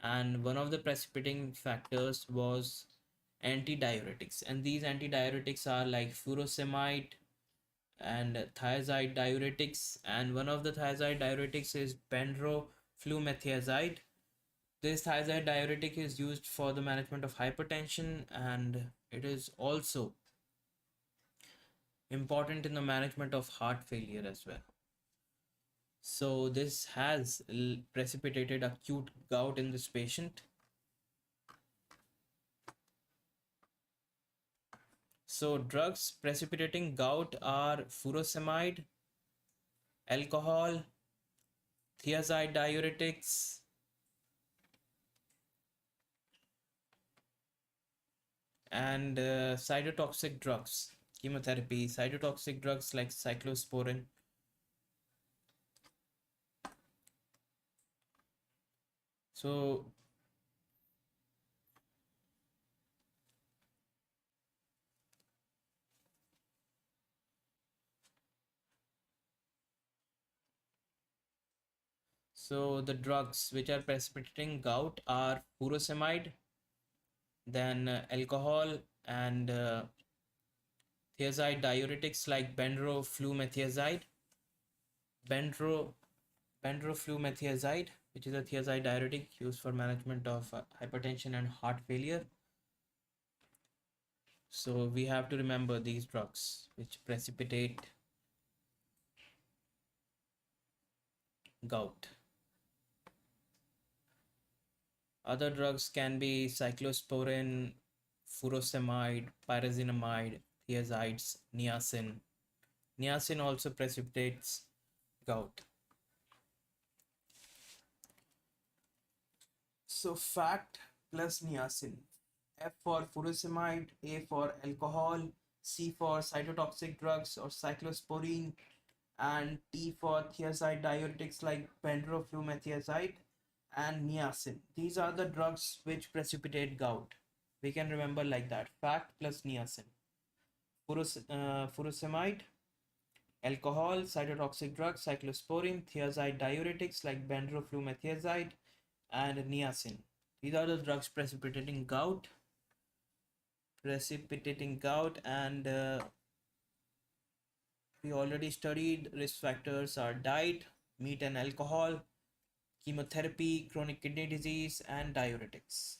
and one of the precipitating factors was antidiuretics, and these antidiuretics are like furosemide and thiazide diuretics, and one of the thiazide diuretics is bendroflumethiazide. This thiazide diuretic is used for the management of hypertension, and it is also important in the management of heart failure as well. So this has precipitated acute gout in this patient. So drugs precipitating gout are furosemide, alcohol, thiazide diuretics, and cytotoxic drugs, chemotherapy, cytotoxic drugs like cyclosporin. So so the drugs which are precipitating gout are furosemide, then alcohol, and thiazide diuretics like bendroflumethiazide, bendro bendroflumethiazide, which is a thiazide diuretic used for management of hypertension and heart failure. So we have to remember these drugs which precipitate gout. Other drugs can be cyclosporin, furosemide, pyrazinamide, thiazides, niacin. Niacin also precipitates gout. So FACT plus niacin. F for furosemide, A for alcohol, C for cytotoxic drugs or cyclosporine, and T for thiazide diuretics like bendroflumethiazide and niacin. These are the drugs which precipitate gout. We can remember like that. FACT plus niacin. Furosemide, alcohol, cytotoxic drugs, cyclosporine, thiazide diuretics like bendroflumethiazide, and niacin. These are the drugs precipitating gout, and we already studied risk factors are diet, meat and alcohol, chemotherapy, chronic kidney disease, and diuretics.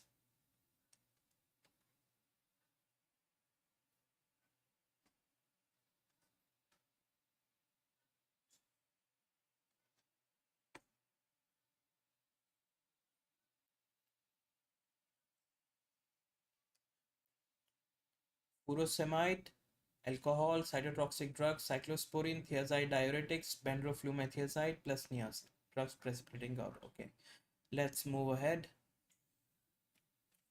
Furosemide, alcohol, cytotoxic drugs, cyclosporine, thiazide diuretics, bendroflumethiazide plus niacin. Drugs precipitating gout. Okay, let's move ahead.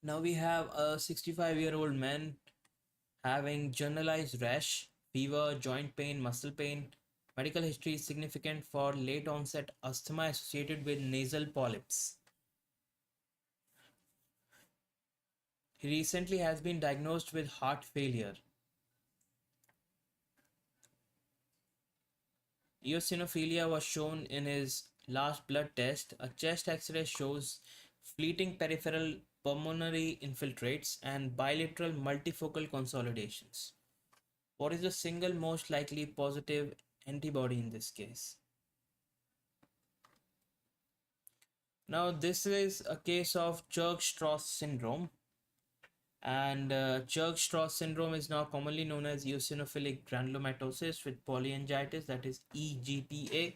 Now we have a 65-year-old man having generalized rash, fever, joint pain, muscle pain. Medical history is significant for late onset asthma associated with nasal polyps. He recently has been diagnosed with heart failure. Eosinophilia was shown in his last blood test. A chest x-ray shows fleeting peripheral pulmonary infiltrates and bilateral multifocal consolidations. What is the single most likely positive antibody in this case? Now, this is a case of Church-Strauss syndrome. And Churg-Strauss syndrome is now commonly known as eosinophilic granulomatosis with polyangiitis, that is EGPA.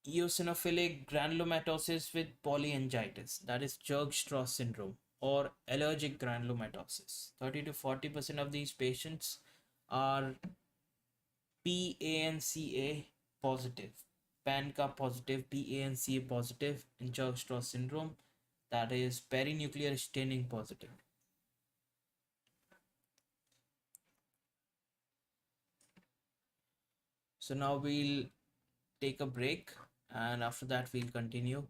Eosinophilic granulomatosis with polyangiitis, that is Churg-Strauss syndrome, or allergic granulomatosis. 30 to 40% of these patients are PANCA positive, PANCA positive, PANCA positive in Churg-Strauss syndrome, that is perinuclear staining positive. So now we'll take a break, and after that we'll continue.